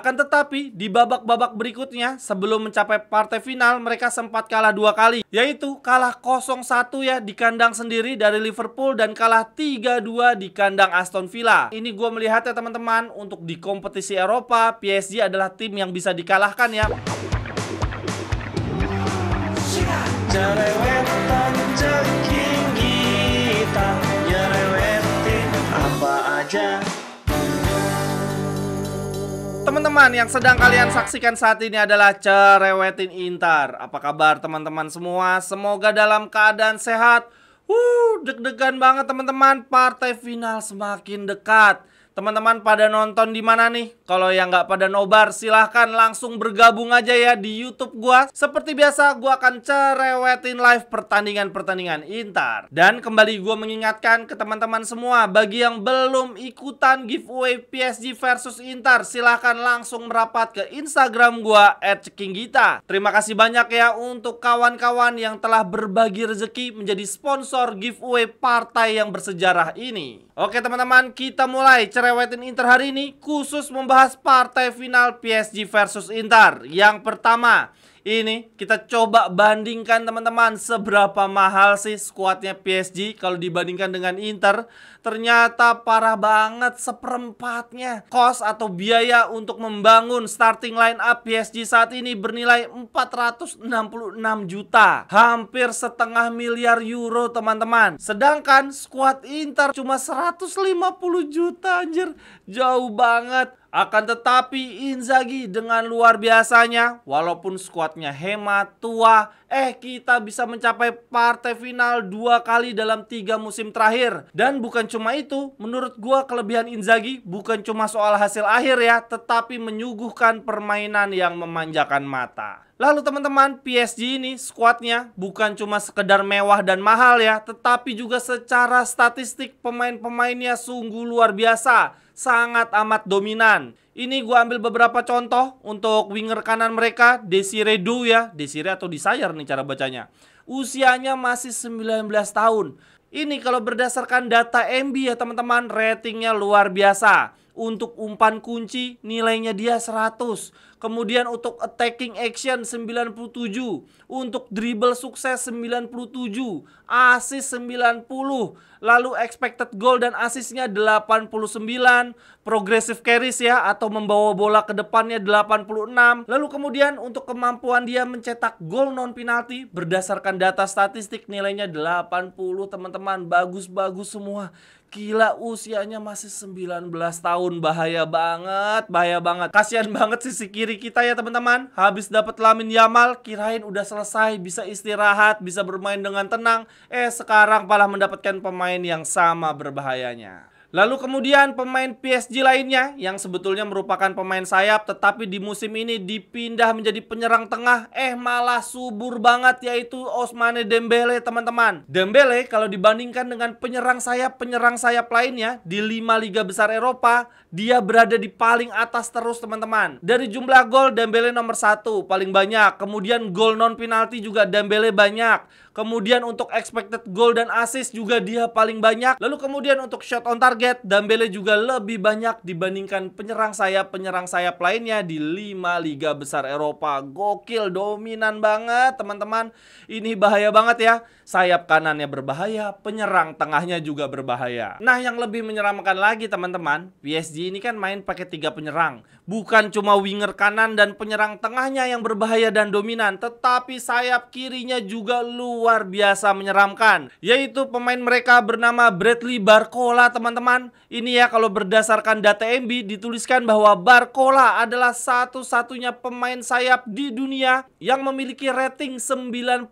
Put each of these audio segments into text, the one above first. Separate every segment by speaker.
Speaker 1: Akan tetapi di babak-babak berikutnya sebelum mencapai partai final mereka sempat kalah 2 kali, yaitu kalah 0-1 ya di kandang sendiri dari Liverpool dan kalah 3-2 di kandang Aston Villa. Ini gue melihat ya teman-teman, untuk di kompetisi Eropa PSG adalah tim yang bisa dikalahkan ya. Cerewetan ceking kita, nyerewetin apa aja. Teman-teman, yang sedang kalian saksikan saat ini adalah Cerewetin Inter. Apa kabar teman-teman semua? Semoga dalam keadaan sehat. Deg-degan banget teman-teman, partai final semakin dekat. Teman-teman pada nonton di mana nih? Kalau yang nggak pada nobar, silahkan langsung bergabung aja ya di YouTube gua. Seperti biasa, gua akan cerewetin live pertandingan-pertandingan Inter. Dan kembali gua mengingatkan ke teman-teman semua, bagi yang belum ikutan giveaway PSG versus Inter, silahkan langsung merapat ke Instagram gua @cekinggita. Terima kasih banyak ya untuk kawan-kawan yang telah berbagi rezeki menjadi sponsor giveaway partai yang bersejarah ini. Oke teman-teman, kita mulai Cerewetin Inter hari ini khusus membahas partai final PSG versus Inter. Yang pertama, ini kita coba bandingkan teman-teman, seberapa mahal sih skuadnya PSG kalau dibandingkan dengan Inter. Ternyata parah banget, seperempatnya. Cost atau biaya untuk membangun starting line up PSG saat ini bernilai 466 juta. Hampir setengah miliar euro teman-teman. Sedangkan skuad Inter cuma 150 juta anjir. Jauh banget. Akan tetapi Inzaghi dengan luar biasanya, walaupun skuadnya hemat, tua, kita bisa mencapai partai final 2 kali dalam 3 musim terakhir. Dan bukan cuma itu, menurut gua kelebihan Inzaghi bukan cuma soal hasil akhir ya, tetapi menyuguhkan permainan yang memanjakan mata. Lalu teman-teman, PSG ini skuadnya bukan cuma sekedar mewah dan mahal ya, tetapi juga secara statistik pemain-pemainnya sungguh luar biasa, sangat amat dominan. Ini gua ambil beberapa contoh untuk winger kanan mereka, Desire Doué ya, Desire atau Desire nih cara bacanya. Usianya masih 19 tahun. Ini kalau berdasarkan data MB ya teman-teman, ratingnya luar biasa. Untuk umpan kunci nilainya dia 100. Kemudian untuk attacking action 97. Untuk dribble sukses 97. Assist 90. Lalu expected goal dan assistnya 89. Progressive carries ya, atau membawa bola ke depannya 86. Lalu kemudian untuk kemampuan dia mencetak gol non penalti berdasarkan data statistik nilainya 80 teman-teman. Bagus-bagus semua. Gila, usianya masih 19 tahun. Bahaya banget, bahaya banget. Kasian banget sisi kiri kita ya teman-teman. Habis dapat Lamine Yamal, kirain udah selesai, bisa istirahat, bisa bermain dengan tenang. Sekarang malah mendapatkan pemain yang sama berbahayanya. Lalu kemudian pemain PSG lainnya yang sebetulnya merupakan pemain sayap, tetapi di musim ini dipindah menjadi penyerang tengah, malah subur banget, yaitu Ousmane Dembele teman-teman. Dembele kalau dibandingkan dengan penyerang sayap lainnya di 5 liga besar Eropa, dia berada di paling atas terus teman-teman. Dari jumlah gol, Dembele nomor 1 paling banyak. Kemudian gol non penalti juga Dembele banyak. Kemudian untuk expected goal dan assist juga dia paling banyak. Lalu kemudian untuk shot on target, Dembele juga lebih banyak dibandingkan penyerang sayap lainnya di 5 liga besar Eropa. Gokil, dominan banget teman-teman. Ini bahaya banget ya. Sayap kanannya berbahaya, penyerang tengahnya juga berbahaya. Nah, yang lebih menyeramkan lagi teman-teman, PSG ini kan main pakai 3 penyerang. Bukan cuma winger kanan dan penyerang tengahnya yang berbahaya dan dominan, tetapi sayap kirinya juga luar biasa menyeramkan. Yaitu pemain mereka bernama Bradley Barcola teman-teman. Ini ya kalau berdasarkan data MB dituliskan bahwa Barcola adalah satu-satunya pemain sayap di dunia yang memiliki rating 95+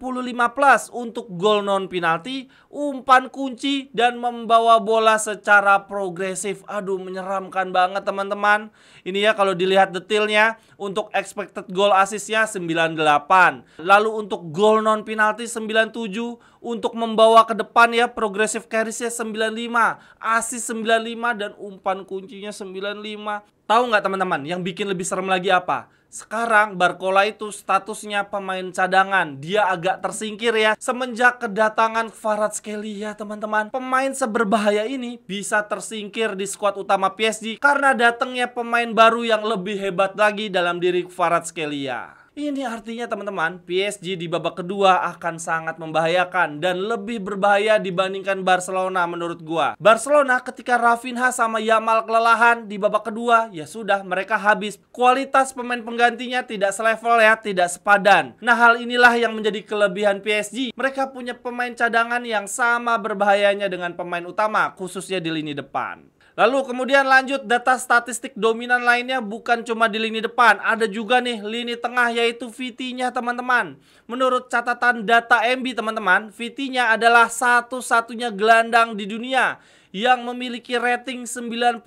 Speaker 1: untuk gol non penalti, umpan kunci, dan membawa bola secara progresif. Aduh, menyeramkan banget teman-teman. Ini ya kalau dilihat detailnya, untuk expected goal assistnya 98. Lalu untuk gol non penalti 97. Untuk membawa ke depan ya, progressive carriesnya 95, assist 95, dan umpan kuncinya 95. Tahu nggak teman-teman, yang bikin lebih serem lagi apa? Sekarang Barcola itu statusnya pemain cadangan. Dia agak tersingkir ya semenjak kedatangan Kvaratskhelia teman-teman. Pemain seberbahaya ini bisa tersingkir di skuad utama PSG karena datangnya pemain baru yang lebih hebat lagi dalam diri Kvaratskhelia. Ini artinya teman-teman, PSG di babak kedua akan sangat membahayakan dan lebih berbahaya dibandingkan Barcelona menurut gua. Barcelona ketika Rafinha sama Yamal kelelahan di babak kedua, ya sudah mereka habis. Kualitas pemain penggantinya tidak selevel ya, tidak sepadan. Nah, hal inilah yang menjadi kelebihan PSG. Mereka punya pemain cadangan yang sama berbahayanya dengan pemain utama, khususnya di lini depan. Lalu kemudian lanjut, data statistik dominan lainnya bukan cuma di lini depan, ada juga nih lini tengah yaitu VT-nya teman-teman. Menurut catatan data MB teman-teman, VT-nya adalah satu-satunya gelandang di dunia yang memiliki rating 95+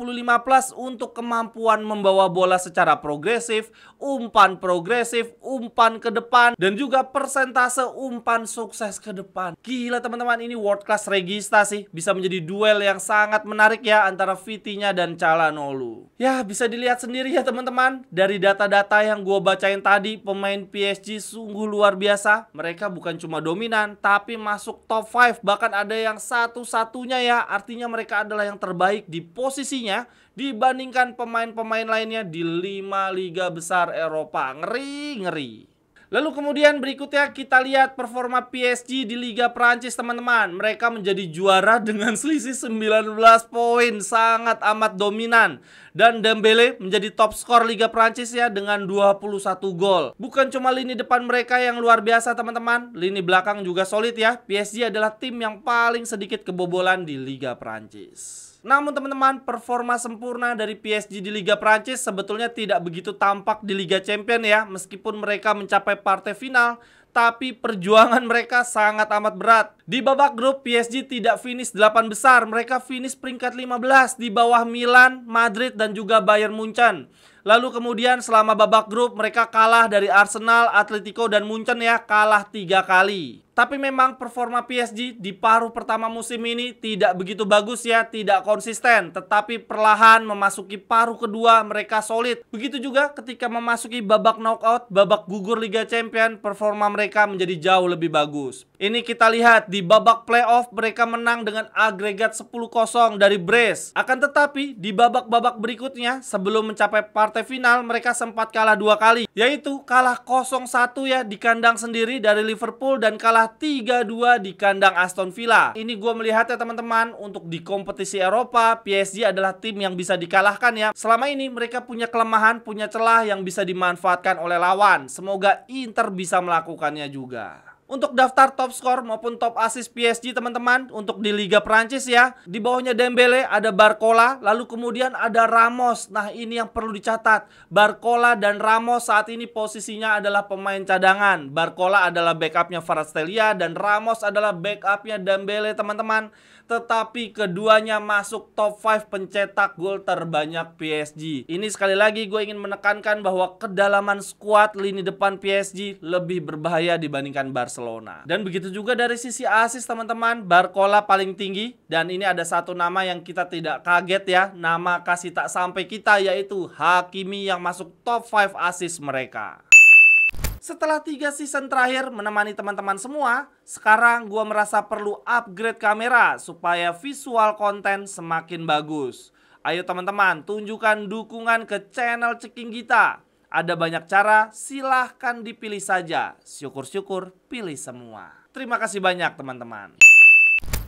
Speaker 1: untuk kemampuan membawa bola secara progresif, umpan ke depan, dan juga persentase umpan sukses ke depan. Gila teman-teman, ini world class regista sih. Bisa menjadi duel yang sangat menarik ya antara VT-nya dan Calhanoglu. Ya, bisa dilihat sendiri ya teman-teman. Dari data-data yang gue bacain tadi, pemain PSG sungguh luar biasa. Mereka bukan cuma dominan, tapi masuk top 5. Bahkan ada yang satu-satunya ya. Artinya mereka adalah yang terbaik di posisinya dibandingkan pemain-pemain lainnya di 5 liga besar Eropa. Ngeri. Lalu kemudian berikutnya kita lihat performa PSG di Liga Prancis teman-teman. Mereka menjadi juara dengan selisih 19 poin, sangat amat dominan. Dan Dembele menjadi top skor Liga Prancis ya dengan 21 gol. Bukan cuma lini depan mereka yang luar biasa teman-teman, lini belakang juga solid ya. PSG adalah tim yang paling sedikit kebobolan di Liga Prancis. Namun teman-teman, performa sempurna dari PSG di Liga Prancis sebetulnya tidak begitu tampak di Liga Champions ya. Meskipun mereka mencapai partai final, tapi perjuangan mereka sangat amat berat. Di babak grup, PSG tidak finish 8 besar. Mereka finish peringkat 15 di bawah Milan, Madrid, dan juga Bayern Munchen. Lalu kemudian selama babak grup mereka kalah dari Arsenal, Atletico, dan Munchen ya. Kalah 3 kali. Tapi memang performa PSG di paruh pertama musim ini tidak begitu bagus ya, tidak konsisten. Tetapi perlahan memasuki paruh kedua mereka solid. Begitu juga ketika memasuki babak knockout, babak gugur Liga Champions, performa mereka menjadi jauh lebih bagus. Ini kita lihat di babak playoff mereka menang dengan agregat 10-0 dari Brest. Akan tetapi di babak-babak berikutnya sebelum mencapai partai final mereka sempat kalah 2 kali. Yaitu kalah 0-1 ya di kandang sendiri dari Liverpool dan kalah 3-2 di kandang Aston Villa. Ini gue melihat ya teman-teman, untuk di kompetisi Eropa PSG adalah tim yang bisa dikalahkan ya. Selama ini mereka punya kelemahan, punya celah yang bisa dimanfaatkan oleh lawan. Semoga Inter bisa melakukannya juga. Untuk daftar top skor maupun top assist PSG teman-teman, untuk di Liga Prancis ya, di bawahnya Dembele ada Barcola, lalu kemudian ada Ramos. Nah, ini yang perlu dicatat. Barcola dan Ramos saat ini posisinya adalah pemain cadangan. Barcola adalah backupnya Kvaratskhelia dan Ramos adalah backupnya Dembele teman-teman. Tetapi keduanya masuk top 5 pencetak gol terbanyak PSG. Ini sekali lagi gue ingin menekankan bahwa kedalaman skuad lini depan PSG lebih berbahaya dibandingkan Barcelona. Dan begitu juga dari sisi assist teman-teman, Barcola paling tinggi. Dan ini ada satu nama yang kita tidak kaget ya, nama kasih tak sampai kita, yaitu Hakimi yang masuk top 5 assist mereka. Setelah 3 season terakhir menemani teman-teman semua, sekarang gue merasa perlu upgrade kamera supaya visual konten semakin bagus. Ayo teman-teman, tunjukkan dukungan ke channel Ceking Gita. Ada banyak cara, silahkan dipilih saja. Syukur-syukur pilih semua. Terima kasih banyak teman-teman.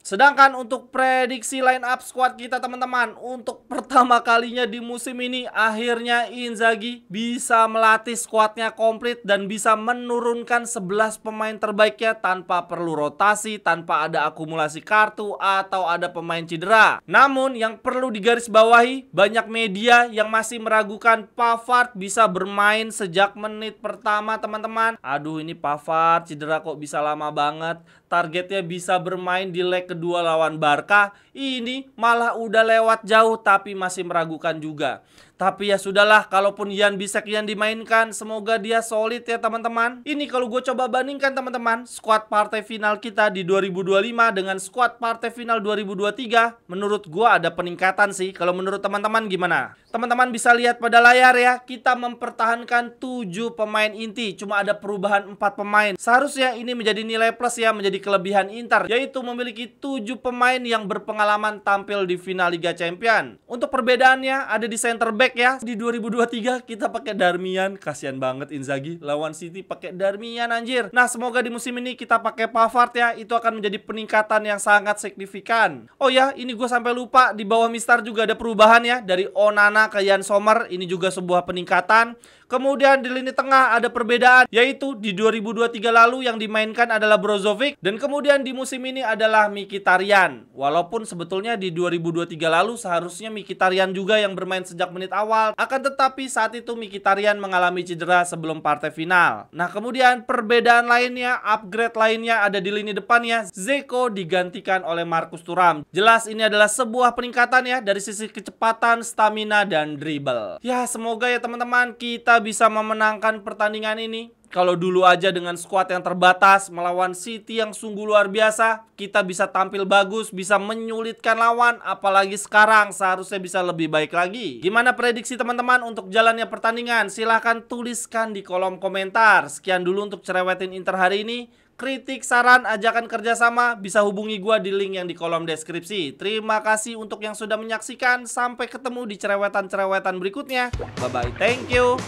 Speaker 1: Sedangkan untuk prediksi line up squad kita teman-teman, untuk pertama kalinya di musim ini akhirnya Inzaghi bisa melatih squadnya komplit dan bisa menurunkan 11 pemain terbaiknya tanpa perlu rotasi, tanpa ada akumulasi kartu atau ada pemain cedera. Namun yang perlu digarisbawahi, banyak media yang masih meragukan Pavard bisa bermain sejak menit pertama teman-teman. Aduh, ini Pavard cedera kok bisa lama banget. Targetnya bisa bermain di leg kedua lawan Barca, ini malah udah lewat jauh tapi masih meragukan juga. Tapi ya sudahlah, kalaupun Jan Bisek yang dimainkan, semoga dia solid ya teman-teman. Ini kalau gue coba bandingkan teman-teman, skuad partai final kita di 2025 dengan skuad partai final 2023, menurut gue ada peningkatan sih. Kalau menurut teman-teman gimana? Teman-teman bisa lihat pada layar ya, kita mempertahankan 7 pemain inti, cuma ada perubahan 4 pemain. Seharusnya ini menjadi nilai plus ya, menjadi kelebihan Inter, yaitu memiliki 7 pemain yang berpengalaman tampil di final Liga Champion. Untuk perbedaannya ada di center back ya. Di 2023 kita pakai Darmian, kasihan banget Inzaghi lawan City pakai Darmian anjir. Nah, semoga di musim ini kita pakai Pavard ya, itu akan menjadi peningkatan yang sangat signifikan. Oh ya, ini gue sampai lupa, di bawah Mistar juga ada perubahan ya, dari Onana ke Jan Sommer, ini juga sebuah peningkatan. Kemudian di lini tengah ada perbedaan, yaitu di 2023 lalu yang dimainkan adalah Brozovic, dan kemudian di musim ini adalah Mkhitaryan. Walaupun sebetulnya di 2023 lalu seharusnya Mkhitaryan juga yang bermain sejak menit awal, akan tetapi saat itu Mkhitaryan mengalami cedera sebelum partai final. Nah, kemudian perbedaan lainnya, upgrade lainnya ada di lini depannya. Dzeko digantikan oleh Marcus Thuram. Jelas ini adalah sebuah peningkatan ya dari sisi kecepatan, stamina, dan dribble. Ya, semoga ya teman-teman kita bisa memenangkan pertandingan ini. Kalau dulu aja dengan skuad yang terbatas melawan City yang sungguh luar biasa, kita bisa tampil bagus, bisa menyulitkan lawan, apalagi sekarang seharusnya bisa lebih baik lagi. Gimana prediksi teman-teman untuk jalannya pertandingan? Silahkan tuliskan di kolom komentar. Sekian dulu untuk Cerewetin Inter hari ini. Kritik, saran, ajakan kerjasama bisa hubungi gua di link yang di kolom deskripsi. Terima kasih untuk yang sudah menyaksikan. Sampai ketemu di cerewetan-cerewetan berikutnya. Bye-bye, thank you.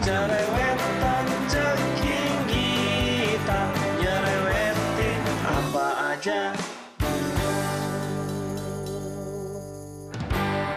Speaker 2: Cerewetan ceking kita, nyerewetin apa aja.